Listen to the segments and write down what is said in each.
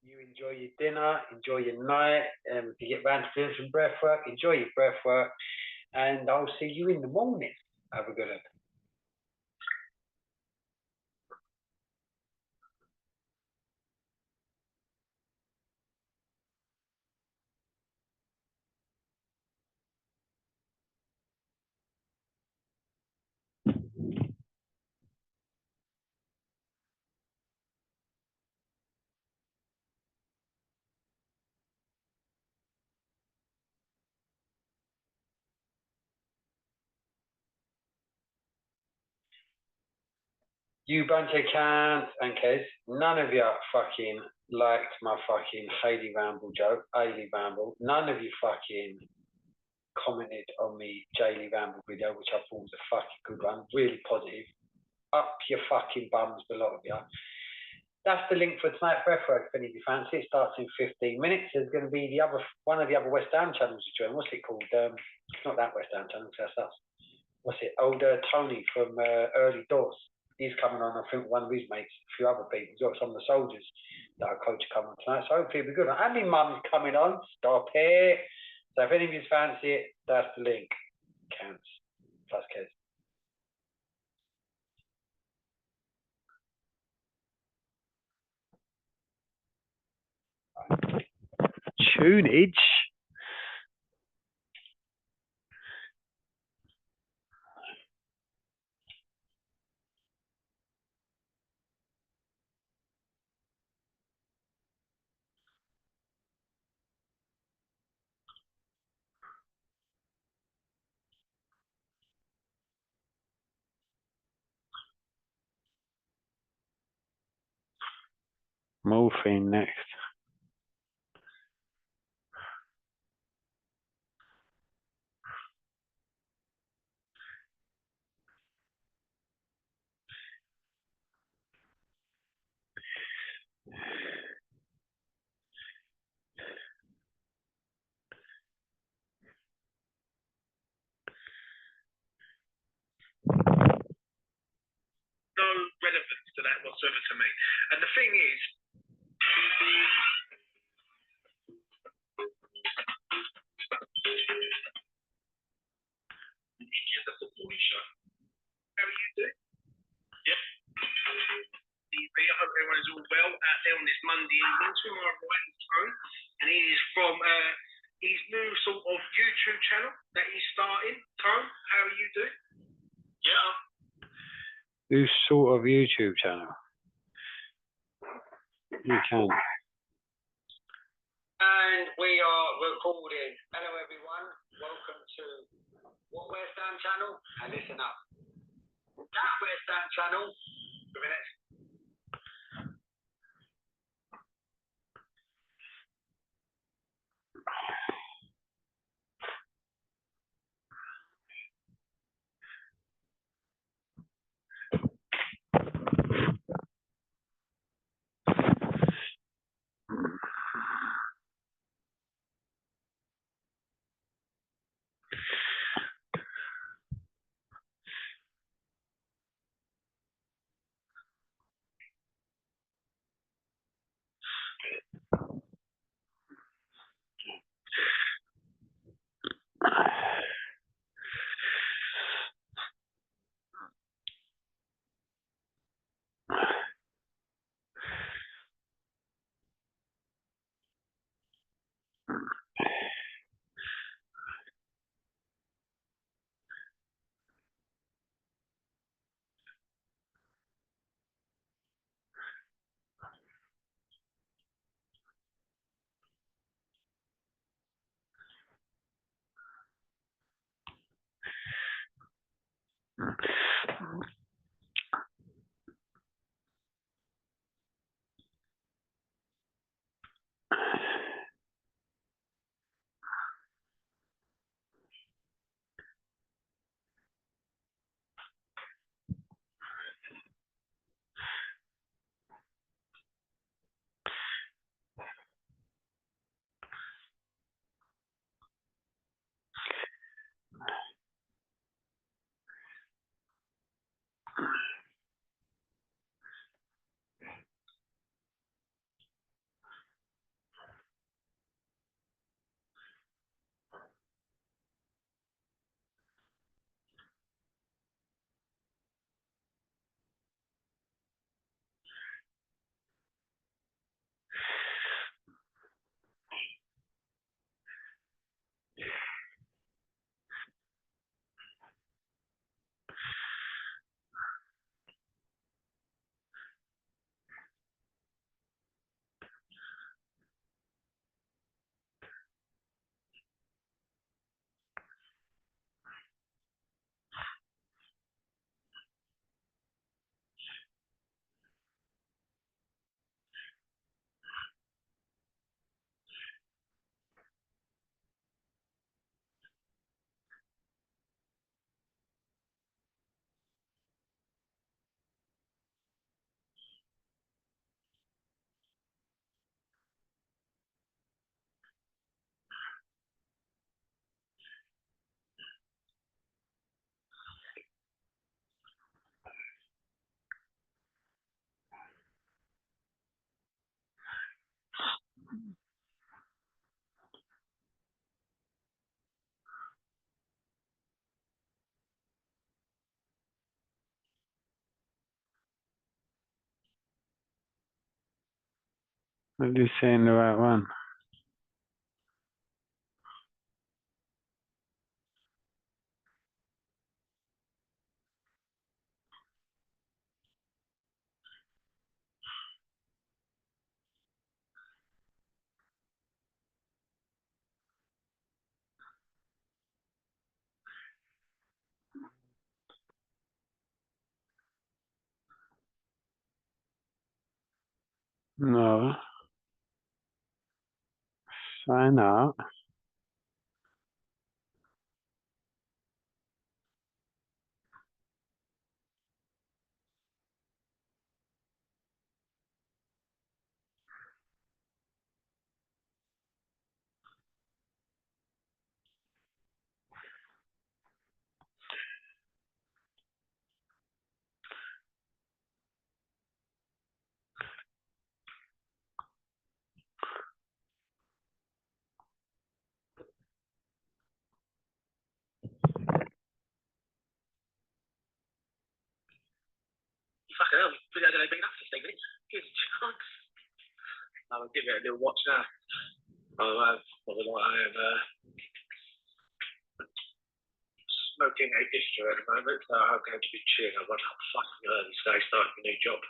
You enjoy your dinner, enjoy your night, if you get round to doing some breath work, enjoy your breath work, and I'll see you in the morning. Have a good one. You bunch of cans and Kez, none of you fucking liked my fucking Hayley Ramble joke, Hayley Ramble. None of you fucking commented on me Jaylee Ramble video, which I thought was a fucking good one, really positive. Up your fucking bums, a lot of you. That's the link for tonight breathwork. If any of you fancy, it starts in 15 minutes. There's going to be the other one of the other West Ham channels to join. What's it called? It's not that West Ham channel, that's us. What's it? Older Tony from Early Doors. He's coming on, I think, one of his mates, a few other people. He's got some of the soldiers that I coach coming on tonight. So hopefully it'll be good. And my mum's coming on. Stop it. So if any of you fancy it, that's the link. Counts. Plus Kez. Tunage. Morphine next. No relevance to that whatsoever to me. And the thing is, India's a footballing show. How are you doing? Yep. I hope everyone's all well out there on this Monday evening. To my right is Tone, and he is from his new sort of YouTube channel that he's starting. Tone, how are you doing? Yeah. Whose sort of YouTube channel? You can. And we are recording. Hello everyone. Welcome to what West Ham channel? And listen up. That West Ham channel. A minute. I'm just saying the right one. No. Sign up. Fucking hell, video only been up 15 minutes. Give it a chance. I'll give it a little watch now. I have smoking a distro at the moment, so I'm going to be chilling. I've got up fucking early today, starting a new job.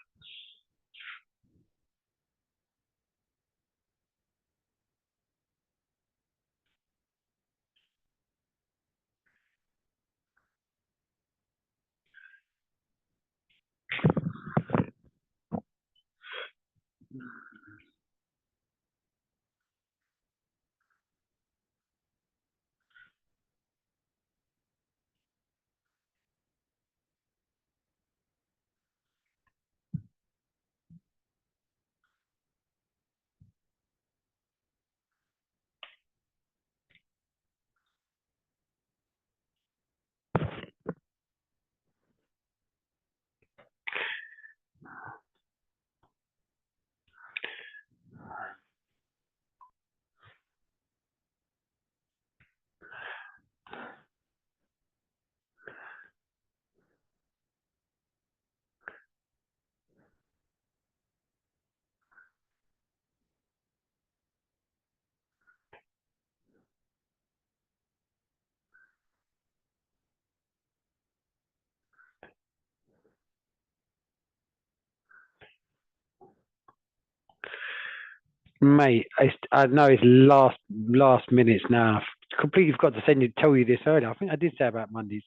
Mate, I know it's last minutes now. I've completely forgot to tell you this earlier. I think I did say about Mondays.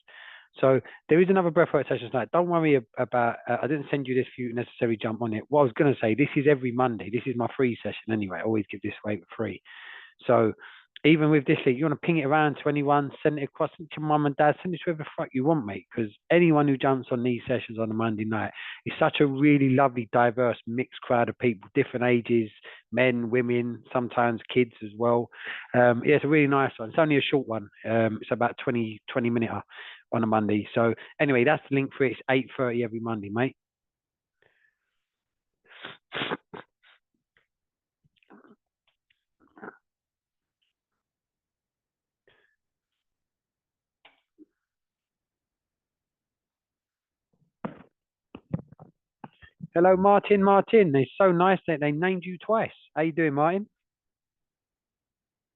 So there is another breathwork session tonight. Don't worry about. I didn't send you this for you to necessarily jump on it. What I was going to say, this is every Monday. This is my free session anyway. I always give this away for free. So even with this league, you want to ping it around to anyone, send it across to mum and dad, send it to whoever the fuck you want, mate. Because anyone who jumps on these sessions on a Monday night is such a really lovely, diverse, mixed crowd of people, different ages, men, women, sometimes kids as well. Yeah, it's a really nice one. It's only a short one. It's about 20 minute on a Monday. So anyway, that's the link for it. It's 8:30 every Monday, mate. Hello, Martin. Martin, it's so nice that they named you twice. How you doing, Martin?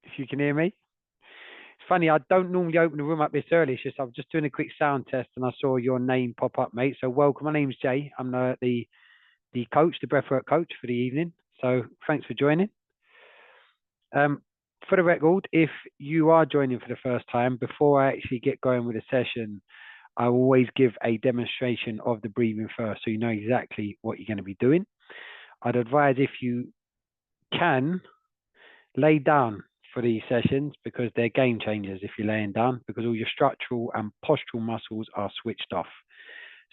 If you can hear me. It's funny, I don't normally open the room up this early. It's just I was just doing a quick sound test and I saw your name pop up, mate. So welcome. My name's Jay. I'm the coach, the breathwork coach for the evening. So thanks for joining. For the record, if you are joining for the first time, before I actually get going with the session, I always give a demonstration of the breathing first, so you know exactly what you're going to be doing. I'd advise if you can lay down for these sessions because they're game changers if you're laying down because all your structural and postural muscles are switched off.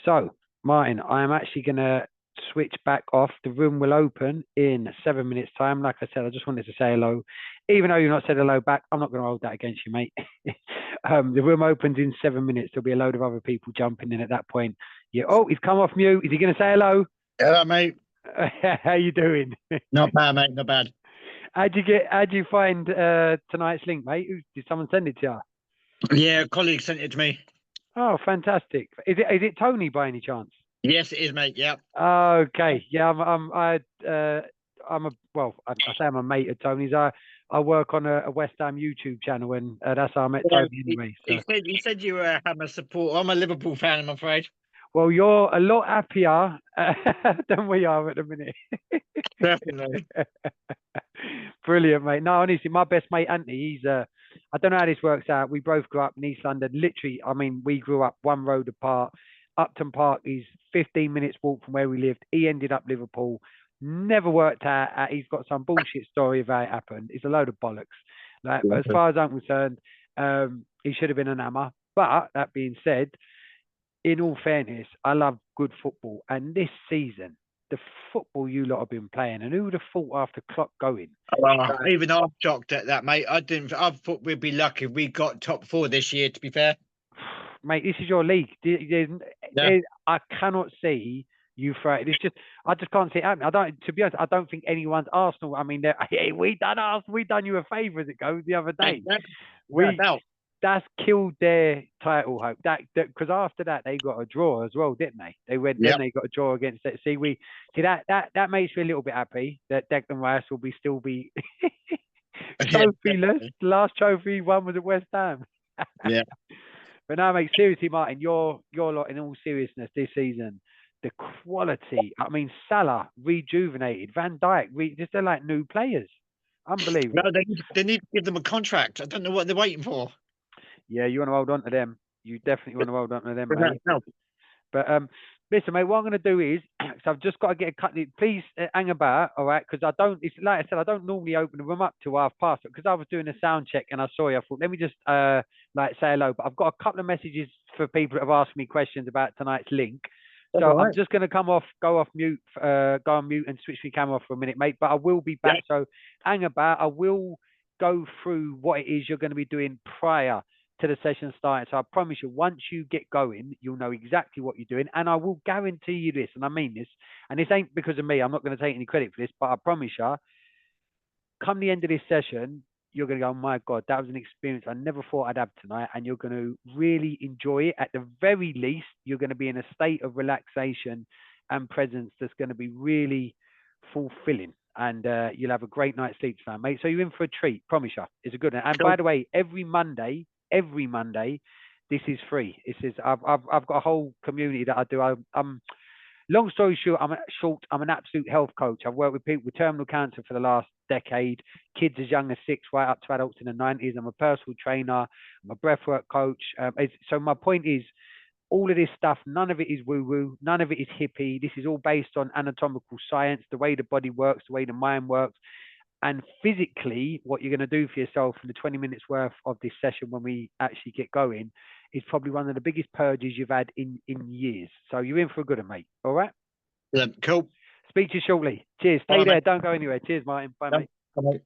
So, Martin, I am actually going to switch back off. The room will open in 7 minutes time. Like I said, I just wanted to say hello. Even though you've not said hello back, I'm not going to hold that against you, mate. The room opens in 7 minutes. There'll be a load of other people jumping in at that point. Yeah. Oh, he's come off mute. Is he going to say hello? Hello, mate. How you doing? Not bad, mate. Not bad. How'd you find tonight's link, mate? Did someone send it to you? Yeah, a colleague sent it to me. Oh, fantastic. Is it Tony by any chance? Yes, it is, mate. Yeah. Okay. Yeah, I say I'm a mate of Tony's. I work on a West Ham YouTube channel, and that's how I met Yeah, Tony anyway. So. he said you were a Hammer supporter. I'm a Liverpool fan, I'm afraid. Well, you're a lot happier than we are at the minute. Definitely. Brilliant, mate. No, honestly, my best mate, Anthony, he's I don't know how this works out. We both grew up in East London. Literally, I mean, we grew up one road apart. Upton Park is 15 minutes walk from where we lived. He ended up Liverpool. Never worked out. He's got some bullshit story of how it happened. It's a load of bollocks. Like, but as far as I'm concerned, he should have been an hammer. But that being said, in all fairness, I love good football. And this season, the football you lot have been playing, and who would have thought after clock going? Even I'm shocked at that, mate. I thought we'd be lucky if we got top 4 this year, to be fair. Mate, this is your league. I cannot see you throw it. It's just, I just can't see it happening. To be honest, I don't think anyone's Arsenal. I mean, hey, we done you a favour as it goes the other day. That's killed their title hope. Because after that they got a draw as well, didn't they? They went then they got a draw against it. That makes me a little bit happy that Declan Rice will still be trophyless. The last trophy he won was at West Ham. Yeah. But no, mate, seriously, Martin, you're lot in all seriousness this season. The quality, I mean, Salah rejuvenated, Van Dijk, just they're like new players. Unbelievable. No, they need to give them a contract. I don't know what they're waiting for. Yeah, you want to hold on to them. You definitely want to hold on to them, mate. But listen, mate, what I'm going to do is, so I've just got to get a cut. Please hang about, all right? Because it's like I said, I don't normally open the room up till half past, because I was doing a sound check and I saw you. I thought, let me just say hello. But I've got a couple of messages for people that have asked me questions about tonight's link. So I'm just going to go on mute and switch my camera off for a minute, mate. But I will be back. So hang about. I will go through what it is you're going to be doing prior to the session starting. So I promise you, once you get going, you'll know exactly what you're doing. And I will guarantee you this, and I mean this, and this ain't because of me. I'm not going to take any credit for this, but I promise you, come the end of this session, you're going to go, oh my God, that was an experience I never thought I'd have tonight. And you're going to really enjoy it. At the very least, you're going to be in a state of relaxation and presence that's going to be really fulfilling. And you'll have a great night's sleep tonight, mate. So you're in for a treat, promise you. It's a good one. And by the way, every Monday, this is free. I've got a whole community that I do. Long story short, I'm an absolute health coach. I've worked with people with terminal cancer for the last decade, kids as young as 6, right up to adults in the 90s. I'm a personal trainer. I'm a breathwork coach. So my point is, all of this stuff, none of it is woo-woo. None of it is hippie. This is all based on anatomical science, the way the body works, the way the mind works. And physically, what you're going to do for yourself in the 20 minutes worth of this session when we actually get going is probably one of the biggest purges you've had in years. So you're in for a good one, mate. All right? Yeah, cool. Speak to you shortly. Cheers. Stay there. Mate. Don't go anywhere. Cheers, Martin. Bye, mate. Bye.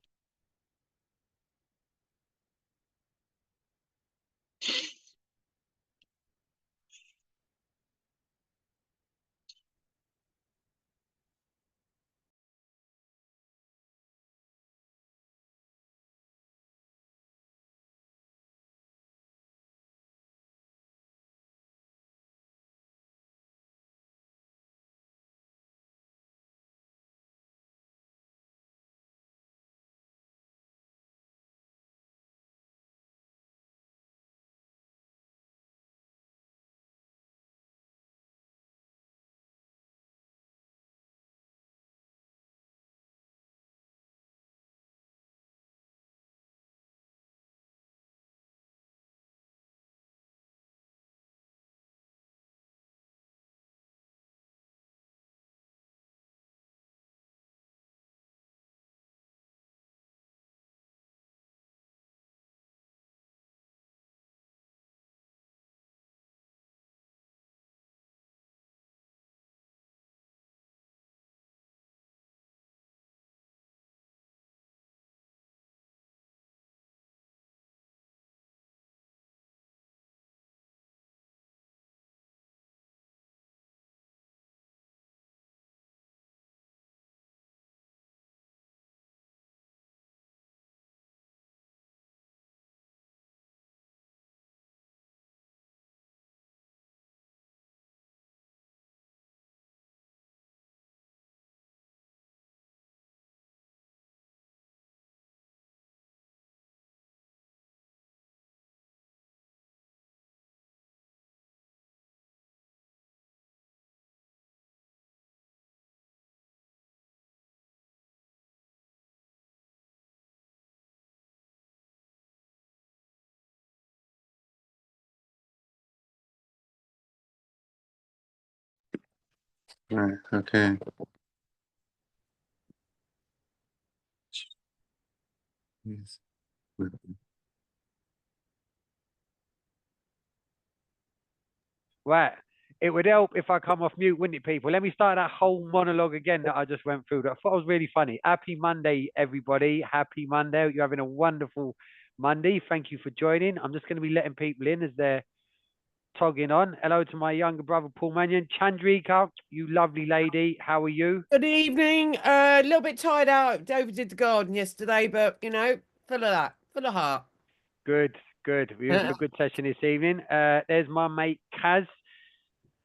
Right, okay. Yes. Right. It would help if I come off mute, wouldn't it, people? Let me start that whole monologue again that I just went through. That I thought was really funny. Happy Monday, everybody. Happy Monday. You're having a wonderful Monday. Thank you for joining. I'm just going to be letting people in as they're togging on. Hello to my younger brother, Paul Mannion. Chandrika, you lovely lady. How are you? Good evening. A little bit tired out. Overdid the garden yesterday, but you know, full of that, full of heart. Good, good. We had a good session this evening. There's my mate Kaz.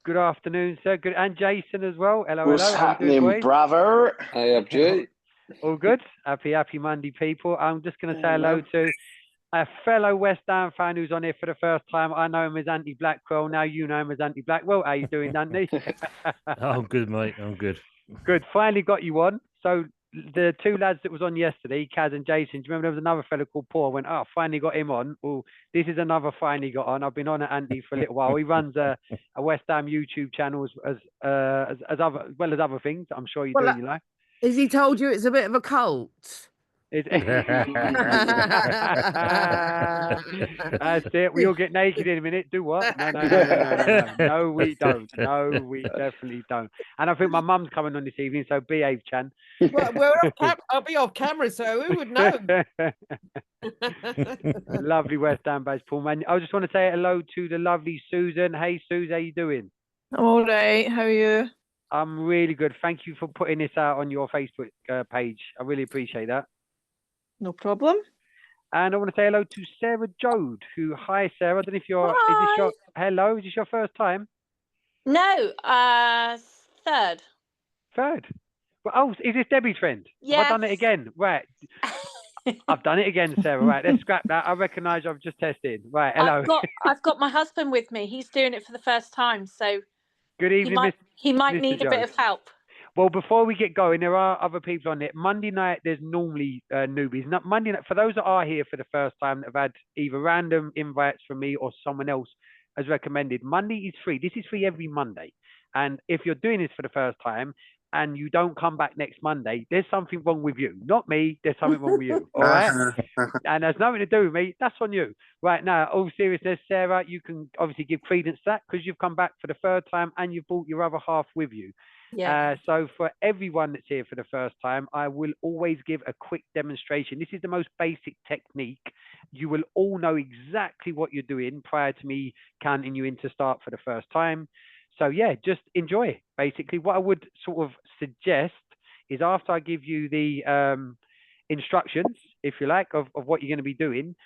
Good afternoon, sir. Good, and Jason as well. Hello, What's hello. How you doing, happening, boys? brother? Hey, up, Jay. All good. Happy Monday, people. I'm just going to say hello to a fellow West Ham fan who's on here for the first time. I know him as Andy Blackwell. Now you know him as Andy Blackwell. How you doing, Andy? I'm good, mate. I'm good. Good. Finally got you on. So the two lads that was on yesterday, Kaz and Jason, do you remember there was another fellow called Paul? I went, oh, finally got him on. Well, this is another finally got on. I've been on at Andy for a little while. He runs a West Ham YouTube channel as other things. I'm sure you're doing, you know. Has he told you it's a bit of a cult? That's it. We all get naked in a minute. Do what? No. No, we don't. No, we definitely don't. And I think my mum's coming on this evening, so behave, Chan. Well, I'll be off camera, so who would know? Lovely West Ham based Paul Man. I just want to say hello to the lovely Susan. Hey, Susan, how you doing? I'm all right. How are you? I'm really good. Thank you for putting this out on your Facebook page. I really appreciate that. No problem. And I want to say hello to Sarah Jode, who, hi Sarah, I don't know if you're, hello, is this your first time? No, third. Third? Well, oh, is this Debbie's friend? Yes. Have I done it again? Right. I've done it again, Sarah. Right, let's scrap that. I recognise I've just tested. Right, hello. I've got my husband with me. He's doing it for the first time, so good evening, he might Mr. need a bit of help. Well, before we get going, there are other people on it. Monday night, there's normally newbies. Not Monday night, for those that are here for the first time, that have had either random invites from me or someone else has recommended. Monday is free. This is free every Monday. And if you're doing this for the first time and you don't come back next Monday, there's something wrong with you. Not me. There's something wrong with you. All right? And there's nothing to do with me. That's on you. Right now, all seriousness, Sarah, you can obviously give credence to that because you've come back for the third time and you've brought your other half with you. Yeah. So for everyone that's here for the first time, I will always give a quick demonstration. This is the most basic technique. You will all know exactly what you're doing prior to me counting you in to start for the first time. So yeah, just enjoy. Basically, what I would sort of suggest is after I give you the instructions, if you like, of what you're going to be doing,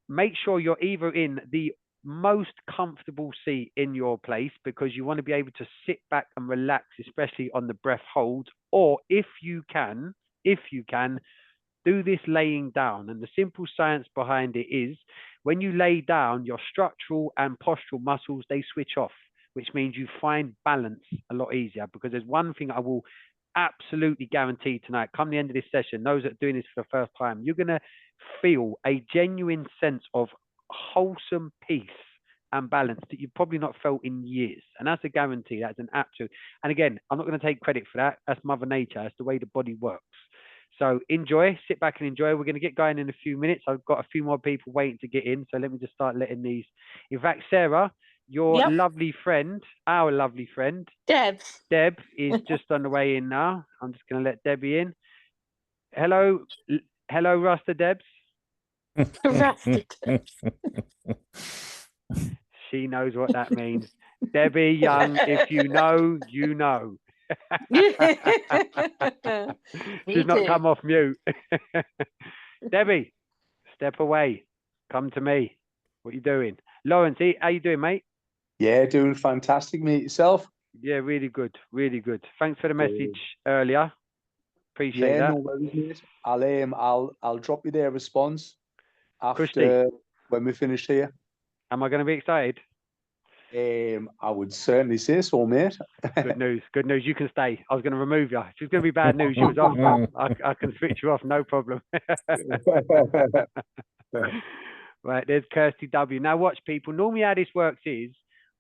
make sure you're either in the most comfortable seat in your place because you want to be able to sit back and relax, especially on the breath hold, or if you can do this laying down. And the simple science behind it is when you lay down, your structural and postural muscles, they switch off, which means you find balance a lot easier. Because there's one thing I will absolutely guarantee tonight, come the end of this session, those that are doing this for the first time, you're going to feel a genuine sense of wholesome peace and balance that you've probably not felt in years. And that's a guarantee. That's an absolute. And again, I'm not going to take credit for that. That's Mother Nature. That's the way the body works. So enjoy, sit back and enjoy. We're going to get going in a few minutes. I've got a few more people waiting to get in. So let me just start letting these. In fact, Sarah, your lovely friend, our lovely friend, Deb is just on the way in now. I'm just going to let Debbie in. Hello, Rasta Debs. Rasta Debs. She knows what that means. Debbie Young, if you know, you know. She's not come off mute. Debbie, step away. Come to me. What are you doing? Lawrence, how you doing, mate? Yeah, doing fantastic, mate. Yourself? Yeah, really good. Really good. Thanks for the message earlier. Appreciate that. No worries, mate. I'll drop you their response after when we finish here. Am I going to be excited? I would certainly say so, mate. Good news. Good news. You can stay. I was going to remove you. If it's going to be bad news, you was off. I can switch you off. No problem. Right. There's Kirsty W. Now watch, people. Normally how this works is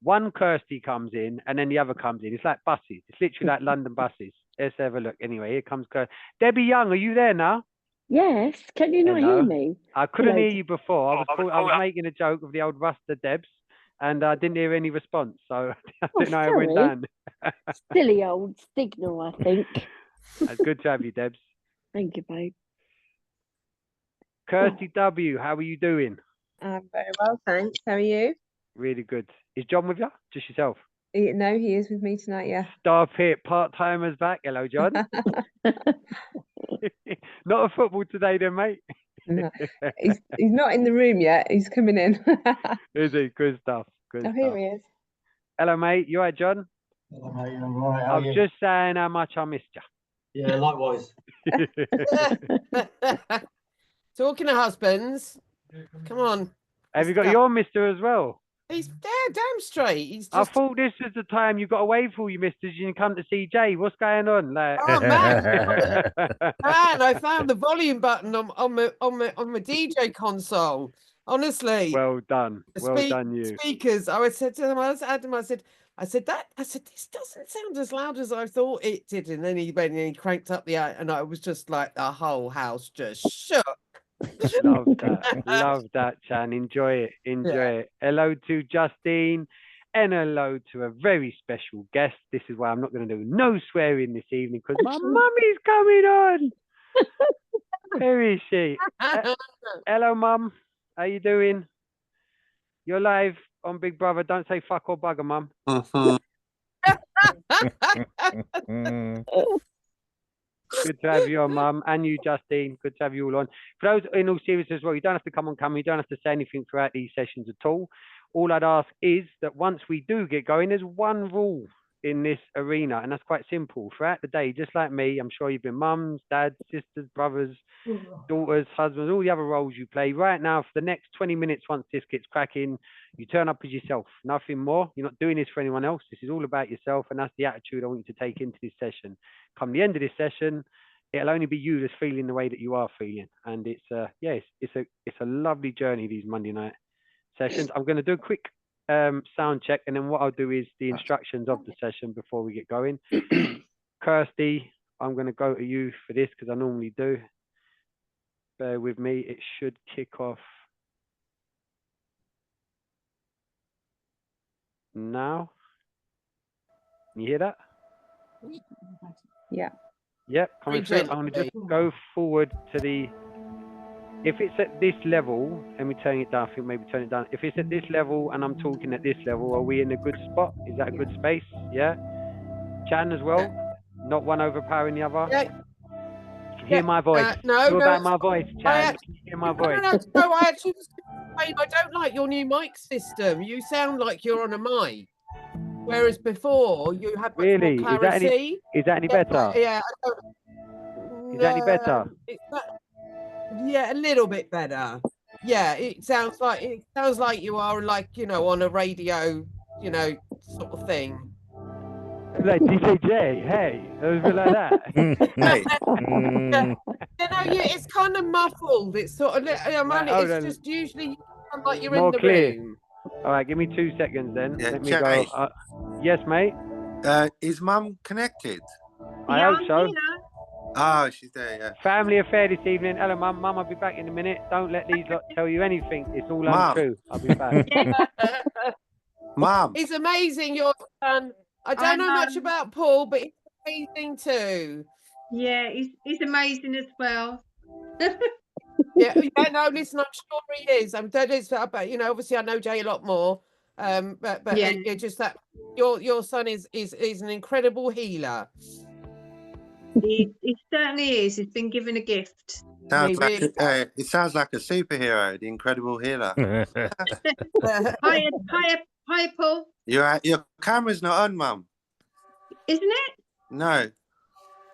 One Kirsty comes in, and then the other comes in. It's like buses. It's literally like London buses. Let's have a look. Anyway, here comes Kirsty. Debbie Young, are you there now? Yes, can you not Hello. hear me? I couldn't Hello. hear you before. I was making a joke of the old Ruster Debs, and I didn't hear any response. So I don't know how it went sorry. down. Silly old signal, I think. It's good to have you, Debs. Thank you, babe. Kirsty W, how are you doing? I'm very well, thanks. How are you? Really good. Is John with you? Just yourself? No, he is with me tonight, yeah. Stop it. Part-timers back. Hello, John. Not a football today then, mate. No, he's not in the room yet. He's coming in. Is he? Good stuff. Good Oh, stuff. here he is. Hello, mate. You all right, John? Hello, mate. I'm all right. I was just saying how much I missed you. Yeah, likewise. Talking to husbands, come on. Have you got your mister as well? He's damn straight. He's I just. thought this was the time you got away for all you misters. You can come to see Jay. What's going on? Like... Oh man, I found the volume button on my DJ console. Honestly. Well done. Well done, you. Speakers. I said to him, I said, this doesn't sound as loud as I thought it did. And then he cranked up and I was just like, the whole house just shook. Love that. Love that, Chan. Enjoy it. Enjoy it. Hello to Justine and hello to a very special guest. This is why I'm not going to do no swearing this evening because my mummy's coming on. Where is she? Hello, Mum. How you doing? You're live on Big Brother. Don't say fuck or bugger, Mum. Good to have you on, Mum, and you, Justine. Good to have you all on. For those in all seriousness as well, you don't have to come on camera. You don't have to say anything throughout these sessions at all. All I'd ask is that once we do get going, there's one rule in this arena, and that's quite simple. Throughout the day, just like me, I'm sure you've been mums, dads, sisters, brothers, daughters, husbands, all the other roles you play. Right now, for the next 20 minutes, once this gets cracking, you turn up as yourself. Nothing more. You're not doing this for anyone else. This is all about yourself, and that's the attitude I want you to take into this session. Come the end of this session, it'll only be you that's feeling the way that you are feeling, and it's a lovely journey, these Monday night sessions. I'm going to do a quick sound check, and then what I'll do is the instructions of the session before we get going. Kirsty, I'm going to go to you for this because I normally do. Bear with me. It should kick off now. Can you hear that? Yeah. Yep, coming through. I'm going to just go forward to the... If it's at this level, let me turn it down. I think maybe turn it down. If it's at this level and I'm talking at this level, are we in a good spot? Is that a good space? Yeah? Chan as well? Not one overpowering the other? Yeah. Hear my voice. No, about my voice, Chan. Hear my voice. No, I actually was saying I don't like your new mic system. You sound like you're on a mic. Whereas before you had much more clarity. Is that any better? Yeah. Is that any better? Yeah, a little bit better. Yeah, it sounds like you are like, on a radio, sort of thing. Like DJ J, hey, it was a bit like that. It's kind of muffled. It's sort of, it's just usually you sound like you're in the room. All right, give me 2 seconds then. Yeah, Let me go. Yes, mate. Is Mum connected? I hope so. Oh, she's there, yeah. Family affair this evening. Hello, Mum. Mum, I'll be back in a minute. Don't let these lot tell you anything. It's all untrue. I'll be back. Mum. He's amazing, your son. I don't know much about Paul, but he's amazing too. Yeah, he's amazing as well. yeah, no, listen, I'm sure he is. But obviously I know Jay a lot more. But yeah. It's just that your son is an incredible healer. He certainly is. He's been given a gift. It sounds like a superhero, the incredible healer. Hi, Paul. Your camera's not on, Mum. Isn't it? No.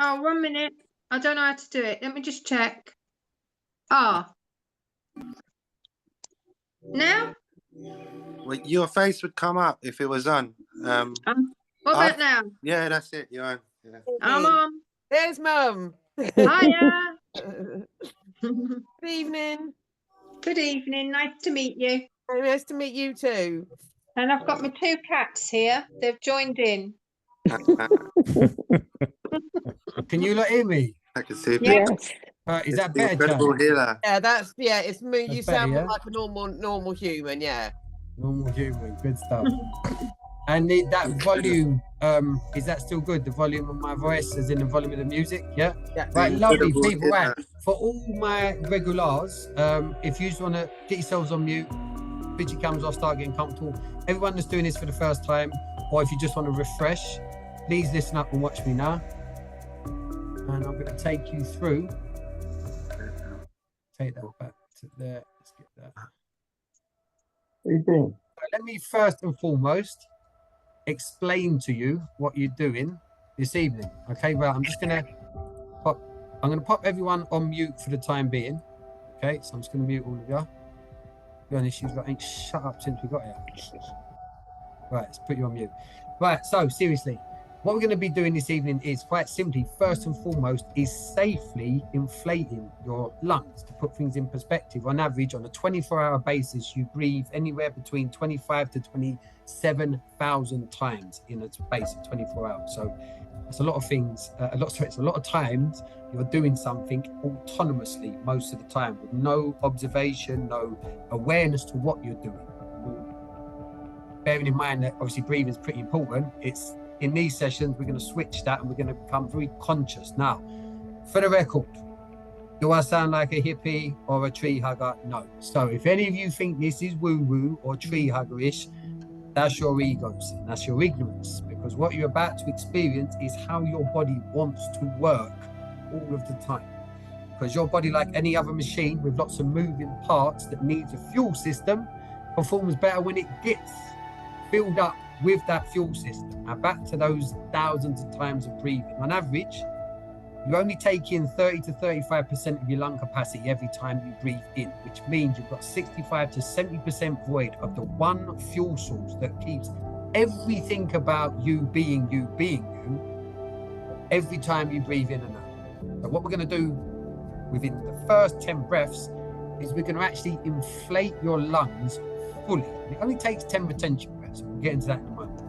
Oh, 1 minute. I don't know how to do it. Let me just check. Now? Well, your face would come up if it was on. What about now? Yeah, that's it. You're on. Yeah. I'm on. There's Mum. Hiya. Good evening. Good evening. Nice to meet you. Very nice to meet you too. And I've got my 2 cats here. They've joined in. Can you lot hear me? I can see. Yeah. Yes. Is It's that the better, incredible Chad? healer. Yeah, it's me. You That's better, sound yeah? like a normal human. Yeah. Normal human, good stuff. And that volume, is that still good? The volume of my voice, as in the volume of the music, yeah? Yeah. Right, The lovely incredible people, right. healer. For all my regulars, if you just want to get yourselves on mute, switch your cameras off, start getting comfortable. Everyone that's doing this for the first time, or if you just want to refresh, please listen up and watch me now. And I'm going to take you through. Take that back to there. Let's get that. What are you doing? Let me first and foremost explain to you what you're doing this evening. Okay, well, I'm gonna pop everyone on mute for the time being. Okay, so I'm just gonna mute all of you. Be honest, you've got ain't shut up since we got here. Right, let's put you on mute. Right, so seriously, what we're going to be doing this evening is quite simply, first and foremost, is safely inflating your lungs. To put things in perspective, on average, on a 24-hour basis, you breathe anywhere between 25 to 27,000 times in a space of 24 hours. So it's a lot of things, it's a lot of times you're doing something autonomously most of the time with no observation, no awareness to what you're doing. Bearing in mind that obviously breathing is pretty important, it's in these sessions, we're going to switch that and we're going to become very conscious. Now, for the record, do I sound like a hippie or a tree hugger? No. So if any of you think this is woo-woo or tree hugger-ish, that's your egos, that's your ignorance, because what you're about to experience is how your body wants to work all of the time. Because your body, like any other machine with lots of moving parts that needs a fuel system, performs better when it gets filled up with that fuel system. Now back to those thousands of times of breathing. On average, you only take in 30 to 35% of your lung capacity every time you breathe in, which means you've got 65 to 70% void of the one fuel source that keeps everything about you being you every time you breathe in and out. So what we're going to do within the first 10 breaths is we're going to actually inflate your lungs fully. It only takes 10 retention breaths. We'll get into that in a moment.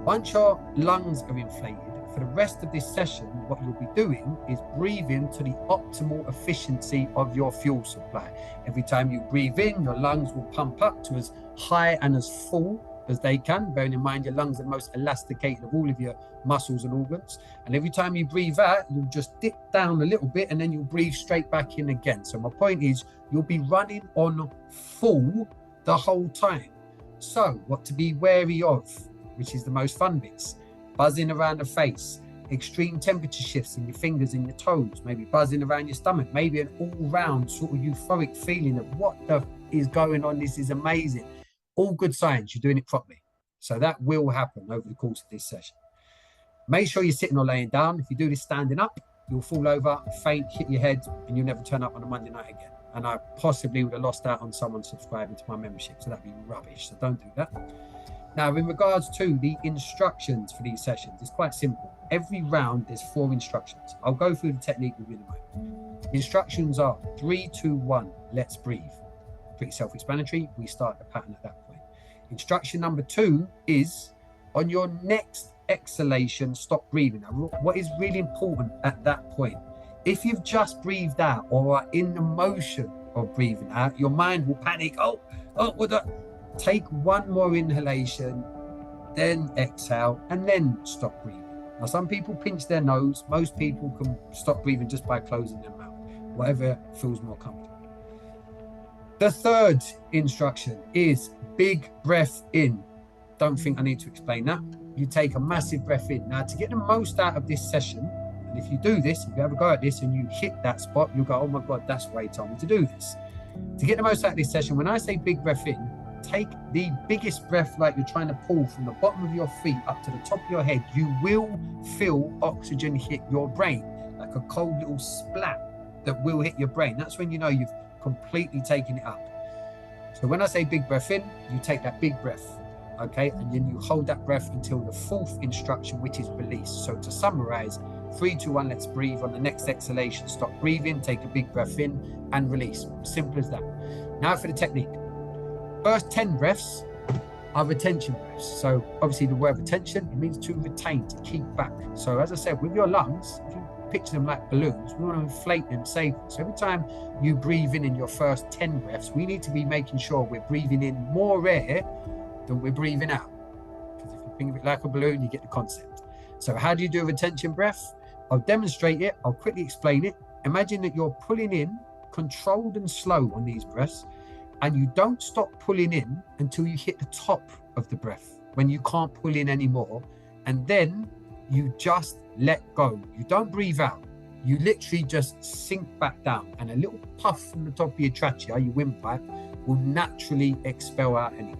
Once your lungs are inflated, for the rest of this session, what you'll be doing is breathing to the optimal efficiency of your fuel supply. Every time you breathe in, your lungs will pump up to as high and as full as they can, bearing in mind your lungs are the most elasticated of all of your muscles and organs. And every time you breathe out, you'll just dip down a little bit and then you'll breathe straight back in again. So my point is, you'll be running on full the whole time. So what to be wary of, which is the most fun bits, buzzing around the face, extreme temperature shifts in your fingers and your toes, maybe buzzing around your stomach, maybe an all-round sort of euphoric feeling of what the is going on, this is amazing. All good signs, you're doing it properly. So that will happen over the course of this session. Make sure you're sitting or laying down. If you do this standing up, you'll fall over, faint, hit your head, and you'll never turn up on a Monday night again. And I possibly would have lost out on someone subscribing to my membership, so that'd be rubbish, so don't do that. Now, in regards to the instructions for these sessions, it's quite simple. Every round, there's 4 instructions. I'll go through the technique with you in a moment. The instructions are 3, 2, 1, let's breathe. Pretty self-explanatory. We start the pattern at that point. Instruction number 2 is, on your next exhalation, stop breathing. Now, what is really important at that point, if you've just breathed out or are in the motion of breathing out, your mind will panic. Take one more inhalation, then exhale, and then stop breathing. Now, some people pinch their nose. Most people can stop breathing just by closing their mouth, whatever feels more comfortable. The third instruction is big breath in. Don't think I need to explain that. You take a massive breath in. Now, to get the most out of this session, and if you do this, if you ever go at this and you hit that spot, you'll go, oh my God, that's why he told me to do this. To get the most out of this session, when I say big breath in, take the biggest breath like you're trying to pull from the bottom of your feet up to the top of your head. You will feel oxygen hit your brain, like a cold little splat that will hit your brain. That's when you know you've completely taken it up. So when I say big breath in, you take that big breath, okay? And then you hold that breath until the 4th instruction, which is release. So to summarize, 3, 2, 1, let's breathe. On the next exhalation, stop breathing, take a big breath in and release. Simple as that. Now for the technique. First 10 breaths, are retention breaths. So obviously the word retention, it means to retain, to keep back. So as I said, with your lungs, if you picture them like balloons, we want to inflate them safely. So every time you breathe in your first 10 breaths, we need to be making sure we're breathing in more air than we're breathing out. Because if you think of it like a balloon, you get the concept. So how do you do a retention breath? I'll demonstrate it. I'll quickly explain it. Imagine that you're pulling in, controlled and slow on these breaths, and you don't stop pulling in until you hit the top of the breath, when you can't pull in anymore. And then you just let go. You don't breathe out. You literally just sink back down, and a little puff from the top of your trachea, your windpipe, will naturally expel out anyway.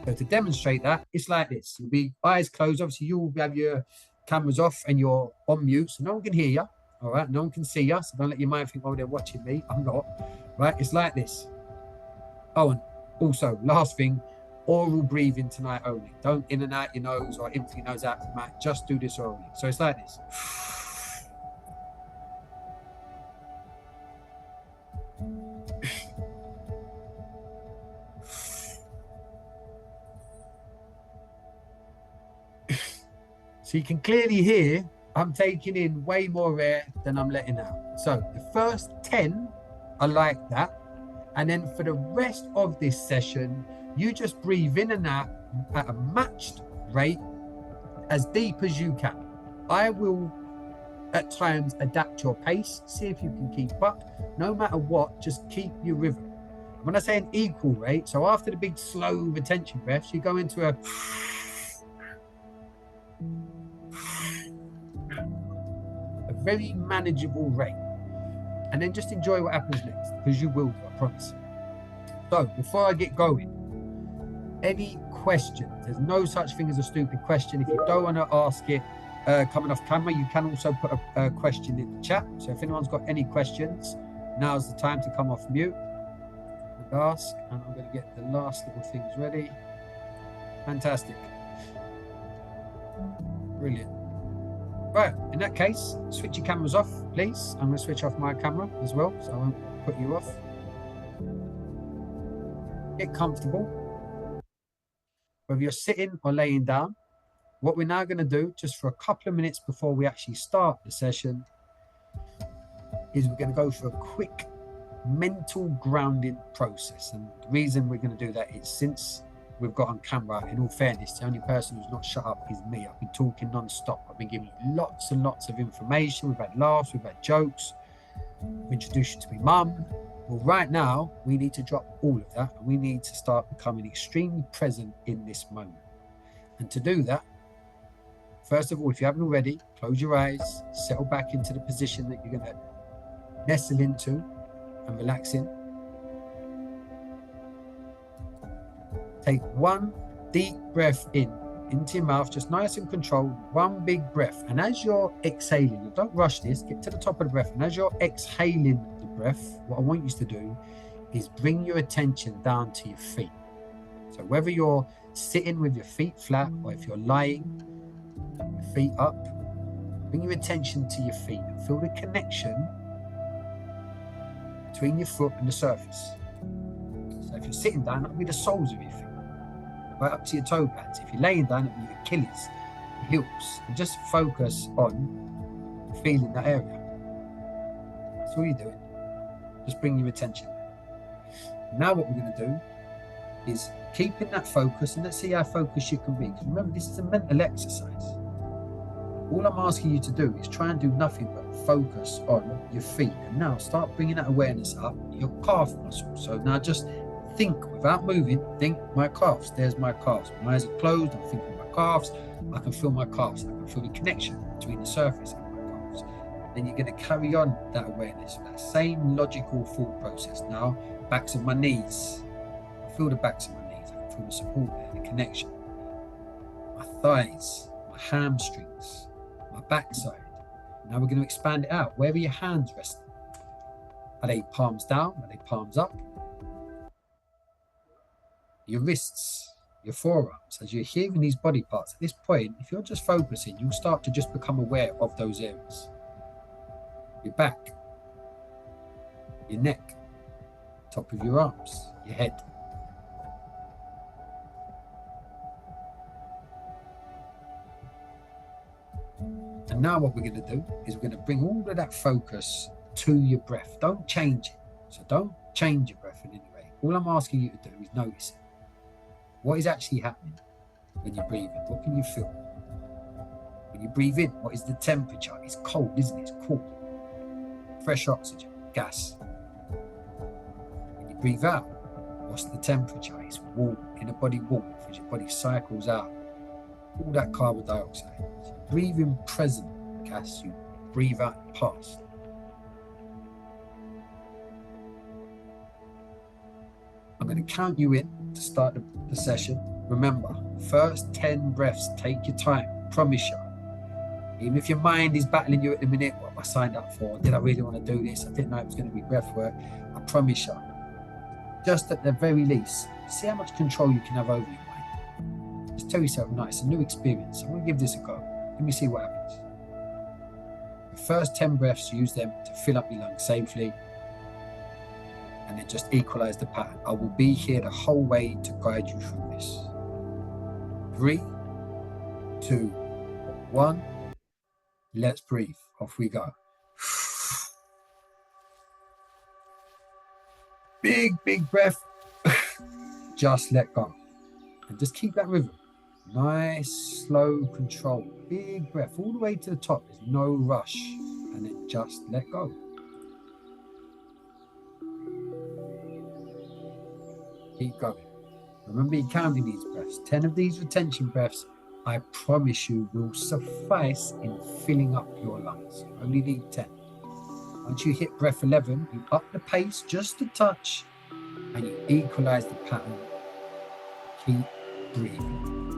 So to demonstrate that, it's like this. You'll be eyes closed. Obviously, you'll have your cameras off and you're on mute, so no one can hear you. All right, no one can see you, so don't let your mind think, oh, they're watching me. I'm not. Right, it's like this. Oh, and also, last thing, oral breathing tonight only. Don't in and out your nose or empty your nose out the mouth. Just do this orally. So it's like this. So you can clearly hear I'm taking in way more air than I'm letting out. So the first 10 are like that. And then for the rest of this session, you just breathe in and out at a matched rate, as deep as you can. I will at times adapt your pace, see if you can keep up. No matter what, just keep your rhythm. When I say an equal rate, so after the big slow retention breaths, you go into a very manageable rate. And then just enjoy what happens next, because you will do, I promise. So before I get going, any questions? There's no such thing as a stupid question. If you don't want to ask it coming off camera, you can also put a question in the chat. So if anyone's got any questions, now's the time to come off mute and ask. And I'm going to get the last little things ready. Fantastic. Brilliant. Right, in that case, switch your cameras off, please. I'm going to switch off my camera as well, so I won't put you off. Get comfortable. Whether you're sitting or laying down, what we're now going to do, just for a couple of minutes before we actually start the session, is we're going to go for a quick mental grounding process. And the reason we're going to do that is, since we've got on camera, in all fairness, the only person who's not shut up is me. I've been talking non-stop. I've been giving you lots and lots of information. We've had laughs, we've had jokes. I've introduced you to my mum. Well, right now, we need to drop all of that, and we need to start becoming extremely present in this moment. And to do that, first of all, if you haven't already, close your eyes, settle back into the position that you're going to nestle into and relax in. Take one deep breath into your mouth, just nice and controlled, one big breath. And as you're exhaling, don't rush this, get to the top of the breath. And as you're exhaling the breath, what I want you to do is bring your attention down to your feet. So whether you're sitting with your feet flat, or if you're lying, your feet up, bring your attention to your feet and feel the connection between your foot and the surface. So if you're sitting down, that'll be the soles of your feet, right up to your toe pads. If you're laying down, it'll be your Achilles, your heels, and just focus on feeling that area. That's all you're doing. Just bring your attention. Now what we're going to do is keep in that focus, and let's see how focused you can be. Because remember, this is a mental exercise. All I'm asking you to do is try and do nothing but focus on your feet. And now start bringing that awareness up your calf muscle. So now just think without moving. Think my calves. There's my calves. My eyes are closed. I'm thinking my calves. I can feel my calves. I can feel the connection between the surface and my calves. Then you're going to carry on that awareness, that same logical thought process. Now, backs of my knees. I feel the backs of my knees. I can feel the support there, the connection. My thighs, my hamstrings, my backside. Now we're going to expand it out. Where are your hands resting? Are they palms down? Are they palms up? Your wrists, your forearms. As you're hearing these body parts, at this point, if you're just focusing, you'll start to just become aware of those areas. Your back, your neck, top of your arms, your head. And now what we're going to do is we're going to bring all of that focus to your breath. Don't change it. So don't change your breath in any way. All I'm asking you to do is notice it. What is actually happening when you breathe in? What can you feel? When you breathe in, what is the temperature? It's cold, isn't it? It's cool. Fresh oxygen, gas. When you breathe out, what's the temperature? It's warm, inner body warmth, as your body cycles out all that carbon dioxide. So breathe in present gas, you breathe out past. I'm going to count you in to start the session. Remember, first 10 breaths, take your time, promise you. Even if your mind is battling you at the minute, what have I signed up for? Did I really want to do this? I didn't know it was going to be breath work. I promise you, just at the very least, see how much control you can have over your mind. Just tell yourself, no, it's a new experience. I'm going to give this a go. Let me see what happens. The first 10 breaths, use them to fill up your lungs safely, and then just equalize the pattern. I will be here the whole way to guide you through this. 3, 2, 1. Let's breathe. Off we go. Big, big breath. Just let go. And just keep that rhythm. Nice, slow control. Big breath all the way to the top. There's no rush. And then just let go. Keep going. Remember, you're counting these breaths. 10 of these retention breaths, I promise you, will suffice in filling up your lungs. You only need 10. Once you hit breath 11, you up the pace just a touch, and you equalize the pattern. Keep breathing.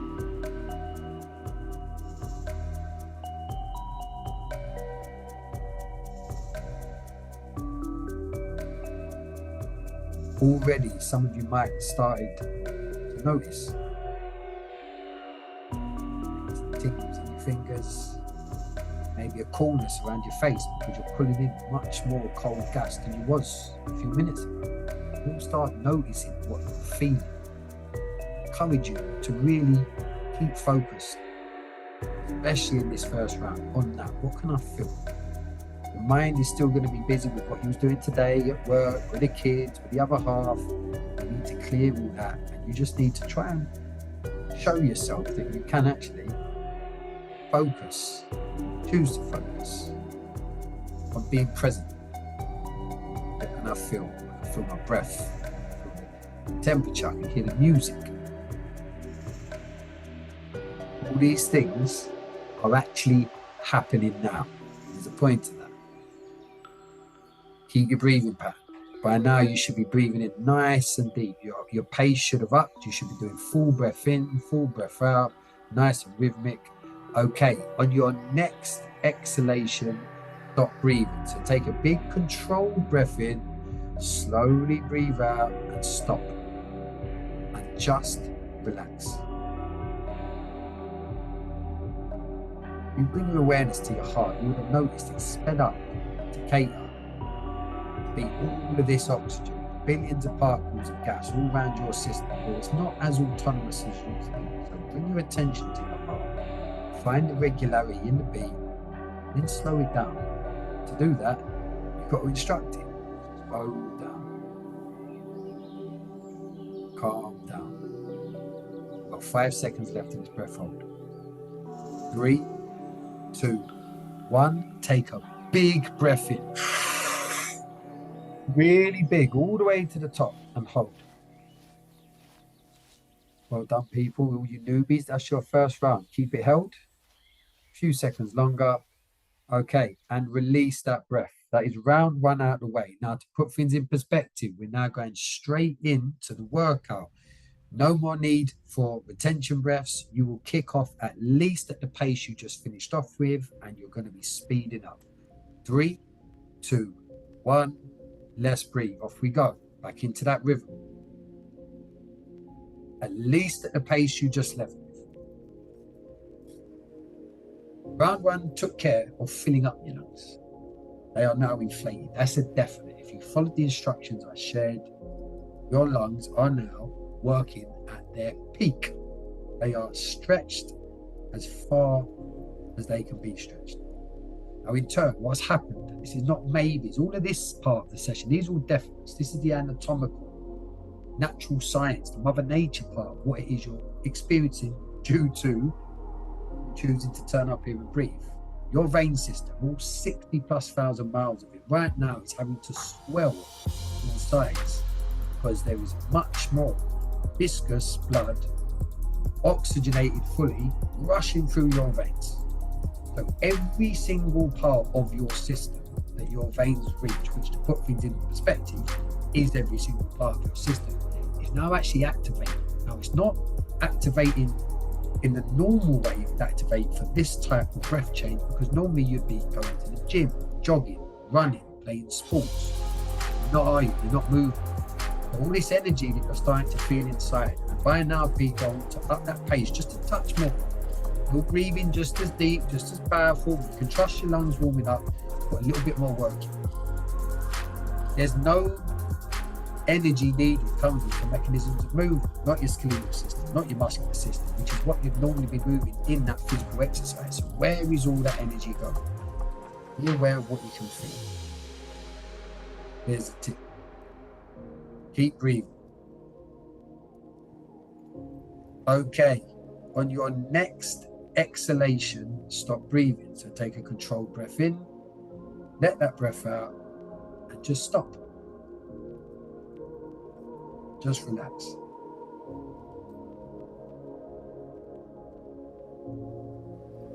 Already, some of you might have started to notice tingles in your fingers, maybe a coolness around your face because you're pulling in much more cold gas than you was a few minutes ago. You'll start noticing what you're feeling. I encourage you to really keep focused, especially in this first round, on that. What can I feel? Your mind is still going to be busy with what you was doing today at work, with the kids, with the other half. You need to clear all that, and you just need to try and show yourself that you can actually focus, choose to focus on being present. What can I feel? I can feel my breath, I feel the temperature, I can hear the music. All these things are actually happening now. There's a point to that. Keep your breathing pattern. By now, you should be breathing in nice and deep. Your pace should have upped. You should be doing full breath in, full breath out, nice and rhythmic. Okay, on your next exhalation, stop breathing. So take a big controlled breath in, slowly breathe out and stop. And just relax. You bring your awareness to your heart. You would have noticed it sped up to cater. Be all of this oxygen, billions of particles of gas all around your system, but it's not as autonomous as you think. So bring your attention to your heart, find the regularity in the beat, then slow it down. To do that, you've got to instruct it. Slow down. Calm down. Got 5 seconds left in this breath hold. 3, 2, 1. Take a big breath in. Really big, all the way to the top, and hold. Well done, people. All you newbies, that's your first round. Keep it held. A few seconds longer. Okay, and release that breath. That is round 1 out of the way. Now, to put things in perspective, we're now going straight into the workout. No more need for retention breaths. You will kick off at least at the pace you just finished off with, and you're going to be speeding up. 3, 2, 1. Let's breathe. Off we go. Back into that rhythm. At least at the pace you just left with. Round 1 took care of filling up your lungs. They are now inflated. That's a definite. If you followed the instructions I shared, your lungs are now working at their peak. They are stretched as far as they can be stretched. Now, in turn, what's happened, this is not maybes, all of this part of the session, these are all definite. This is the anatomical, natural science, the Mother Nature part of what it is you're experiencing due to choosing to turn up here and breathe. Your vein system, all 60,000+ miles of it, right now it's having to swell in size because there is much more viscous blood, oxygenated fully, rushing through your veins. So every single part of your system that your veins reach, which to put things into perspective, is every single part of your system, is now actually activating. Now it's not activating in the normal way you would activate for this type of breath change, because normally you'd be going to the gym, jogging, running, playing sports. You're not, are you? You're not moving. But all this energy that you're starting to feel inside, and by now be going to up that pace just a touch more. You're breathing just as deep, just as powerful. You can trust your lungs warming up, put a little bit more work in. There's no energy needed coming from mechanisms of movement, not your skeletal system, not your muscular system, which is what you'd normally be moving in that physical exercise. So where is all that energy going? Be aware of what you can feel. Here's the tip. Keep breathing. Okay, on your next exhalation, stop breathing. So take a controlled breath in, let that breath out, and just stop. Just relax.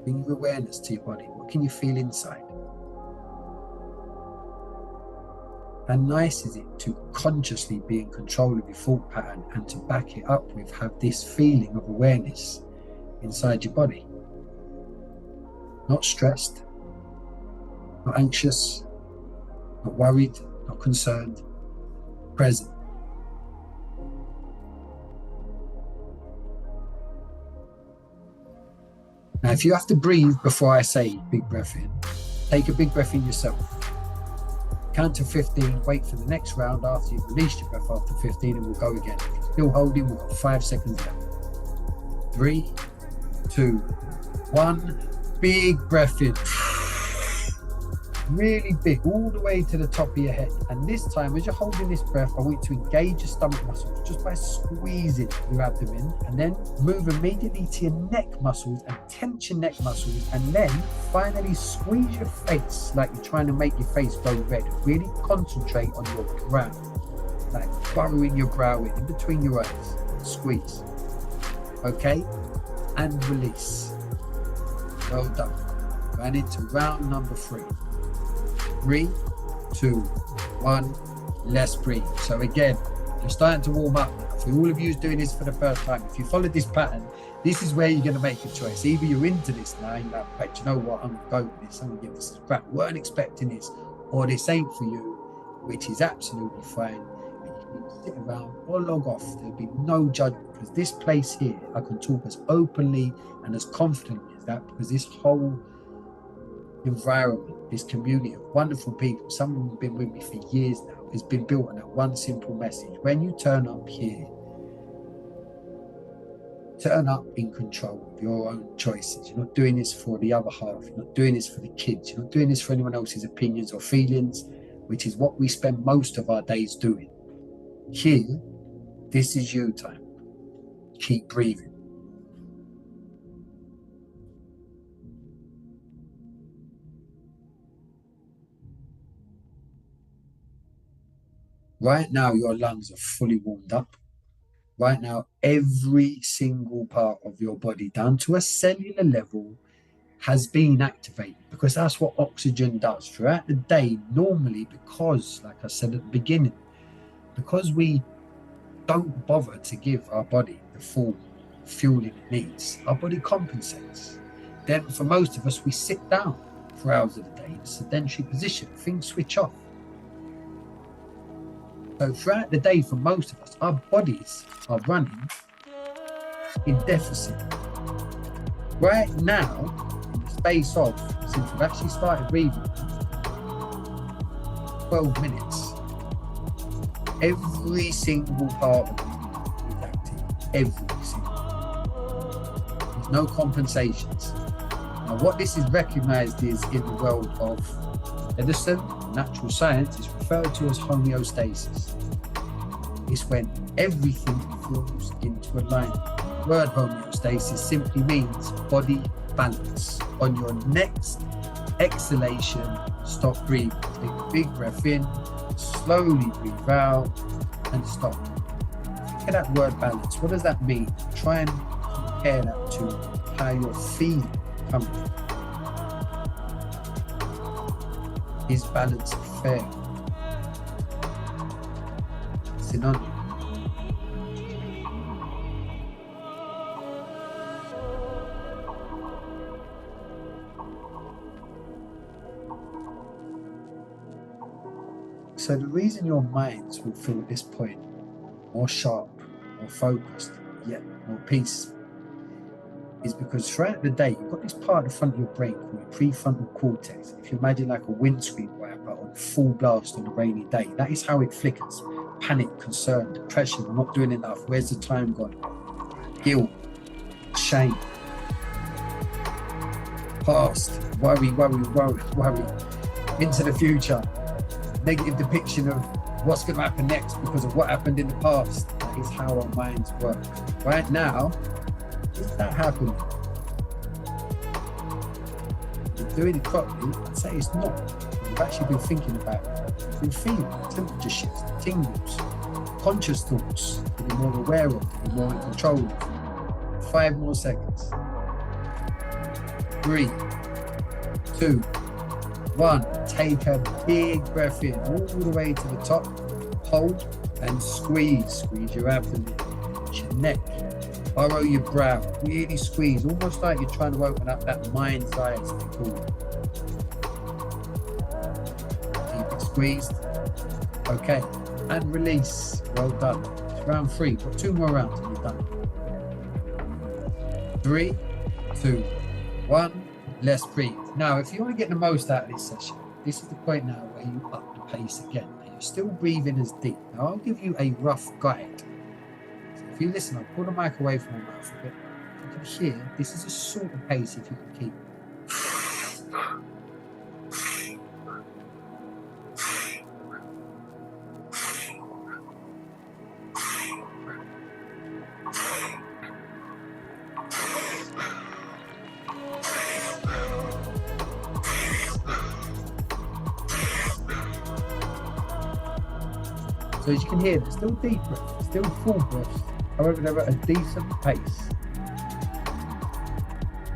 Bring your awareness to your body. What can you feel inside? How nice is it to consciously be in control of your thought pattern and to back it up with have this feeling of awareness inside your body? Not stressed, not anxious, not worried, not concerned, present. Now, if you have to breathe before I say big breath in, take a big breath in yourself. Count to 15, wait for the next round after you've released your breath after 15, and we'll go again. If you're still holding, we've got 5 seconds left. 3, 2, 1. Big breath in. Really big, all the way to the top of your head. And this time, as you're holding this breath, I want you to engage your stomach muscles just by squeezing your abdomen, and then move immediately to your neck muscles and tense your neck muscles, and then finally squeeze your face like you're trying to make your face go red. Really concentrate on your brow, like burrowing your brow in between your eyes. Squeeze. Okay? And release. Well done. Going into round number 3. 3, 2, 1, let's breathe. So again, you're starting to warm up now. For all of you who's doing this for the first time, if you follow this pattern, this is where you're going to make a choice. Either you're into this now, you're like, but you know what, I'm going to go with this, I'm going to give this a crack. Weren't expecting this, or this ain't for you, which is absolutely fine. And you can sit around or log off. There'll be no judgment, because this place here, I can talk as openly and as confidently as that, because this whole environment, this community of wonderful people, some of them have been with me for years now, has been built on that one simple message. When you turn up here, turn up in control of your own choices. You're not doing this for the other half. You're not doing this for the kids. You're not doing this for anyone else's opinions or feelings, which is what we spend most of our days doing. Here, this is you time. Keep breathing. Right now, your lungs are fully warmed up. Right now, every single part of your body, down to a cellular level, has been activated, because that's what oxygen does. Throughout the day, normally, because, like I said at the beginning, because we don't bother to give our body the full fueling it needs, our body compensates. Then, for most of us, we sit down for hours of the day in a sedentary position. Things switch off. So throughout the day, for most of us, our bodies are running in deficit. Right now, in the space of, since we've actually started breathing, 12 minutes, every single part of the body is active. Every single. There's no compensations. Now, what this is recognized is in the world of medicine, natural science, is referred to as homeostasis. It's when everything falls into alignment. The word homeostasis simply means body balance. On your next exhalation, stop breathing. Take a big breath in, slowly breathe out, and stop. Think of that word balance. What does that mean? Try and compare that to how you're feeling coming. Is balance fair? Synonym. So the reason your minds will feel at this point more sharp, more focused, yet more peaceful, is because throughout the day, you've got this part of the front of your brain called your prefrontal cortex. If you imagine like a windscreen wiper on full blast on a rainy day, that is how it flickers. Panic, concern, depression, not doing enough, where's the time gone? Guilt, shame, past, worry, into the future, negative depiction of what's going to happen next because of what happened in the past. That is how our minds work. Right now, is that happening? If you're doing it properly, I'd say it's not. You've actually been thinking about it. You've been feeling temperature shifts, tingles, conscious thoughts to be more aware of, to be more in control of. 5 more seconds. 3, 2, 1. Take a big breath in all the way to the top. Hold and squeeze. Squeeze your abdomen, your neck. Burrow your brow. Really squeeze, almost like you're trying to open up that mind's eye, as they call it. Keep it squeezed. Okay, and release. Well done. It's round 3. Got 2 more rounds and you're done. 3, 2, 1. Let's breathe. Now, if you want to get the most out of this session, this is the point now where you up the pace again. And you're still breathing as deep. Now, I'll give you a rough guide. So if you listen, I'll pull the mic away from my mouth a bit. You can hear this is a sort of pace if you can keep it. So as you can hear, they're still deep breaths, still full breaths, however they're at a decent pace.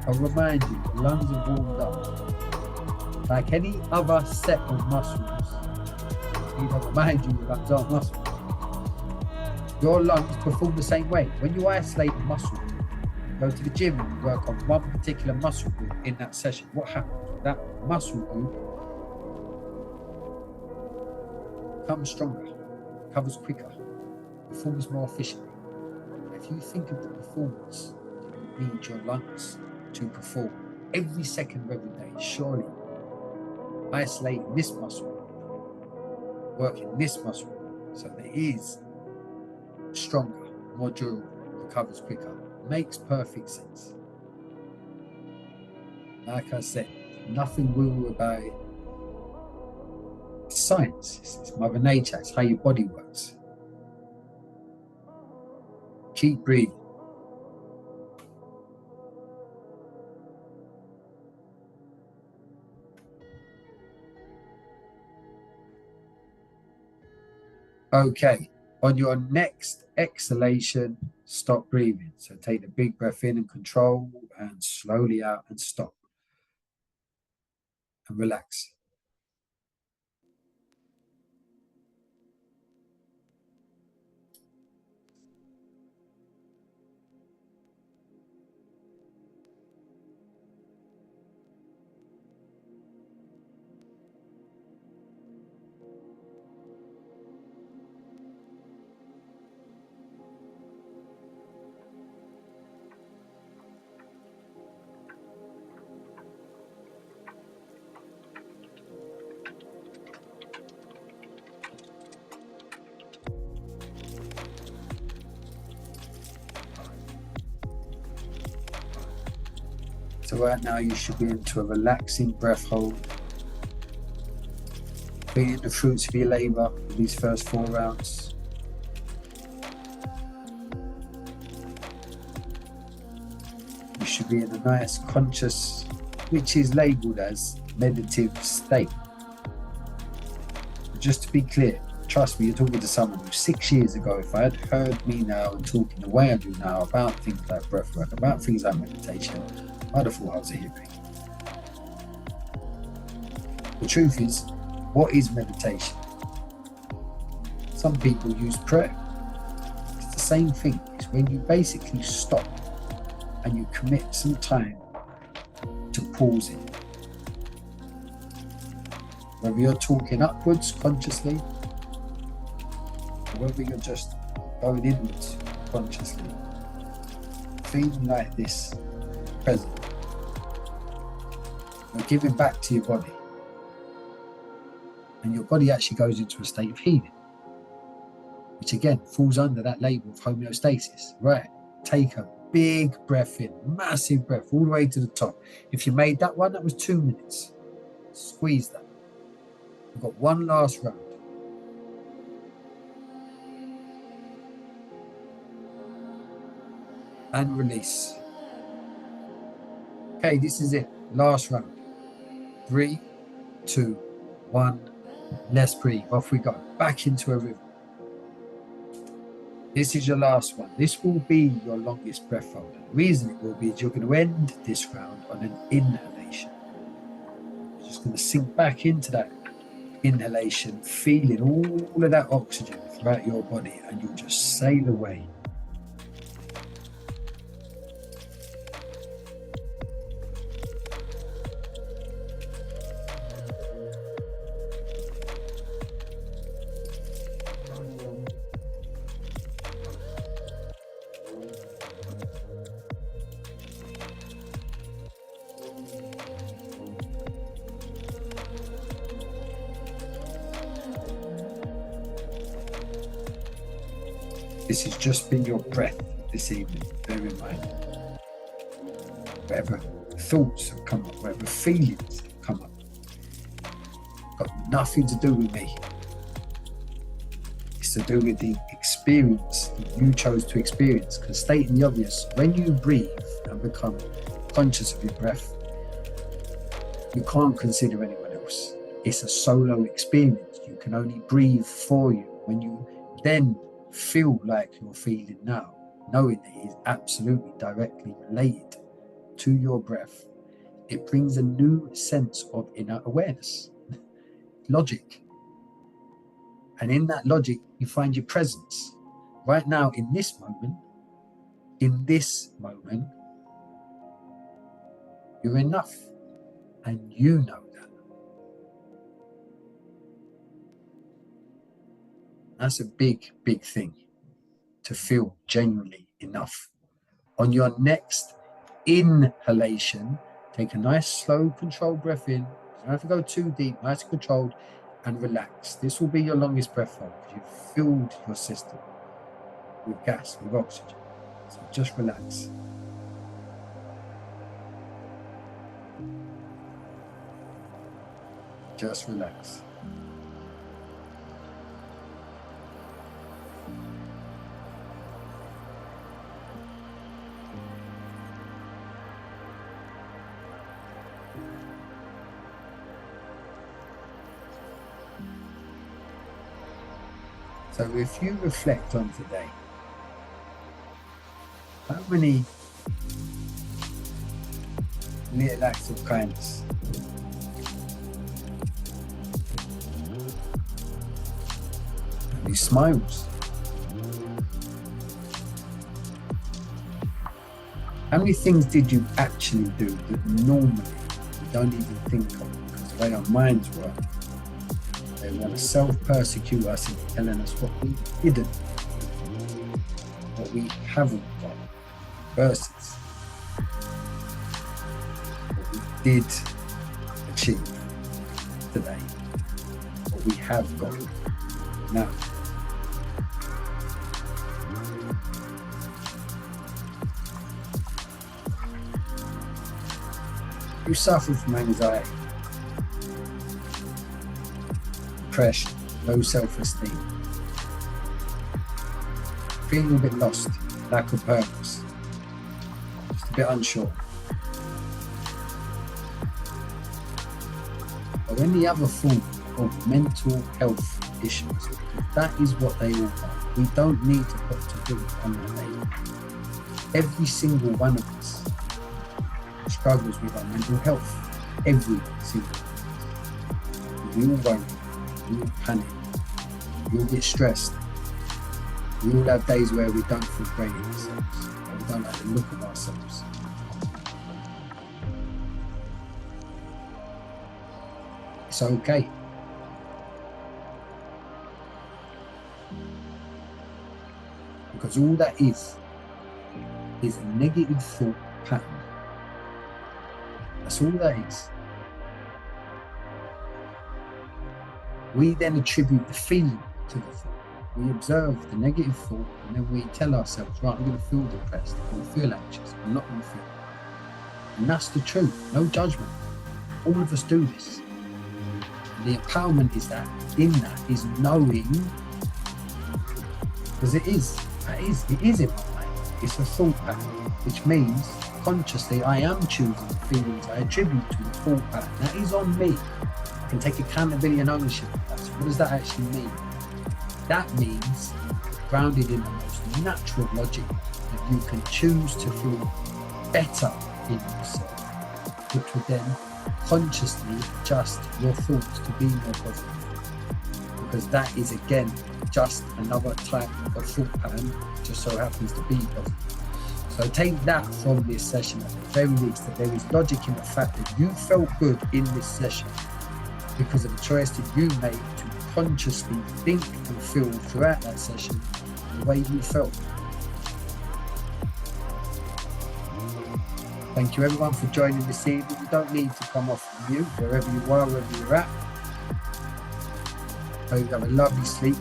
I'll remind you, the lungs are warmed up. Like any other set of muscles, I'll remind you, your lungs aren't muscles. Your lungs perform the same way. When you isolate a muscle, you go to the gym and you work on one particular muscle group in that session, what happens? That muscle group becomes stronger, recovers quicker, performs more efficiently. If you think of the performance you need your lungs to perform every second of every day, surely isolating this muscle, working this muscle, so that it is stronger, more durable, recovers quicker, makes perfect sense. Like I said, nothing woo about it. It's science, it's Mother Nature, it's how your body works. Keep breathing. Okay, on your next exhalation, stop breathing. So take a big breath in and control, and slowly out and stop. And relax. So right now you should be into a relaxing breath hold. Feeling the fruits of your labour in these first 4 rounds. You should be in a nice conscious, which is labelled as meditative state. But just to be clear, trust me, you're talking to someone who 6 years ago, if I had heard me now and talking the way I do now about things like breathwork, about things like meditation, I'd have thought I was a hippie. The truth is, what is meditation? Some people use prayer. It's the same thing. It's when you basically stop and you commit some time to pausing. Whether you're talking upwards consciously, or whether you're just going inwards consciously, feeling like this, present. You're giving back to your body. And your body actually goes into a state of healing, which again falls under that label of homeostasis. Right, take a big breath in, massive breath, all the way to the top. If you made that one, that was 2 minutes. Squeeze that. We've got one last round. And release. Okay, this is it. Last round. 3, 2, 1. Let's breathe. Off we go. Back into a rhythm. This is your last one. This will be your longest breath hold. The reason it will be is you're going to end this round on an inhalation. You're just going to sink back into that inhalation, feeling all of that oxygen throughout your body, and you'll just sail away. This has just been your breath this evening, bear in mind. Whatever thoughts have come up, whatever feelings have come up, got nothing to do with me. It's to do with the experience that you chose to experience. Because stating the obvious, when you breathe and become conscious of your breath, you can't consider anyone else. It's a solo experience. You can only breathe for you. When you then feel like you're feeling now, knowing that it is absolutely directly related to your breath, it brings a new sense of inner awareness, logic. And in that logic, you find your presence. Right now, in this moment, you're enough. And you know that. That's a big, big thing, to feel genuinely enough. On your next inhalation, take a nice, slow, controlled breath in. You don't have to go too deep, nice and controlled, and relax. This will be your longest breath hold because you've filled your system with gas, with oxygen. So just relax. Just relax. So if you reflect on today, how many little acts of kindness, how many smiles, how many things did you actually do that normally you don't even think of, because the way our minds work, they want to self-persecute us into telling us what we didn't, what we haven't got, versus what we did achieve today, what we have got now. You suffer from anxiety, depression, low self-esteem, feeling a bit lost, lack of purpose, just a bit unsure, or any other form of mental health issues, because that is what they all are. We don't need to put to do on the label. Every single one of us struggles with our mental health. Every single one. We all worry, we all panic, we all get stressed. We all have days where we don't feel great in ourselves, or we don't like the look of ourselves. It's okay. Because all that is a negative thought pattern. That's all that is. We then attribute the feeling to the thought. We observe the negative thought and then we tell ourselves, right, I'm going to feel depressed, I'm going to feel anxious, I'm not going to feel. And that's the truth, no judgment. All of us do this. And the empowerment is that, in that, is knowing, because it is in my mind. It's a thought pattern, which means consciously I am choosing the feelings I attribute to the thought pattern. That is on me. I can take accountability and ownership of that. So what does that actually mean? That means, grounded in the most natural logic, that you can choose to feel better in yourself, which would then consciously adjust your thoughts to be more positive. Because that is, again, just another type of thought pattern, just so happens to be positive. So take that from this session at the very least, that there is logic in the fact that you felt good in this session because of the choice that you made to consciously think and feel throughout that session the way you felt. Thank you everyone for joining this evening. You don't need to come off mute wherever you are, wherever you're at. Hope you have a lovely sleep.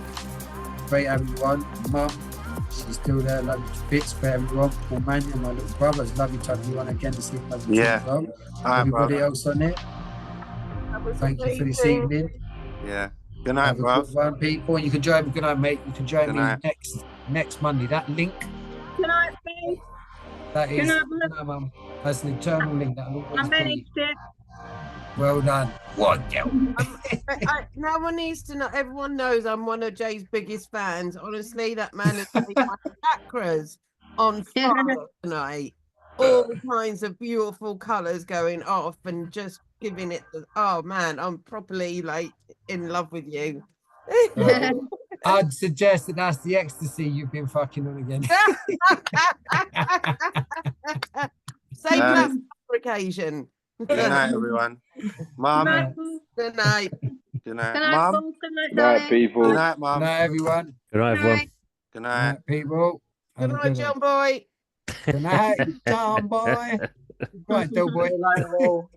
Great having you on. Mum, she's still there, love you to bits. Great having you on. Paul Mannion, my little brother, it's lovely to have you on again this evening. Yeah. As well. Hi, Everybody brother. else on it, thank you for this evening. Yeah. Good night, Have a bro. good one, people. You can join me. Good night, mate. You can join Good me night. next Monday. That link, Good night, babe. that Good is, night, good night, Mum. That's an eternal link. That'll I always be. managed it. Well done. What, girl? No one needs to know. Everyone knows I'm one of Jay's biggest fans. Honestly, that man has made my chakras on fire tonight. All kinds of beautiful colours going off and just giving it the, oh man, I'm properly like in love with you. I'd suggest that that's the ecstasy you've been fucking on again. Save that for occasion. Good night, everyone. Mum. Good night. Good night, Good night, Mum. Paul. Good night, Good night, darling. people. Good night, Mum. Good night, everyone. Good night, everyone. Good Good night. night, people. Good Have a night, good John one. Boy. Good night, John Boy. Right, Del Boy. See you later, all.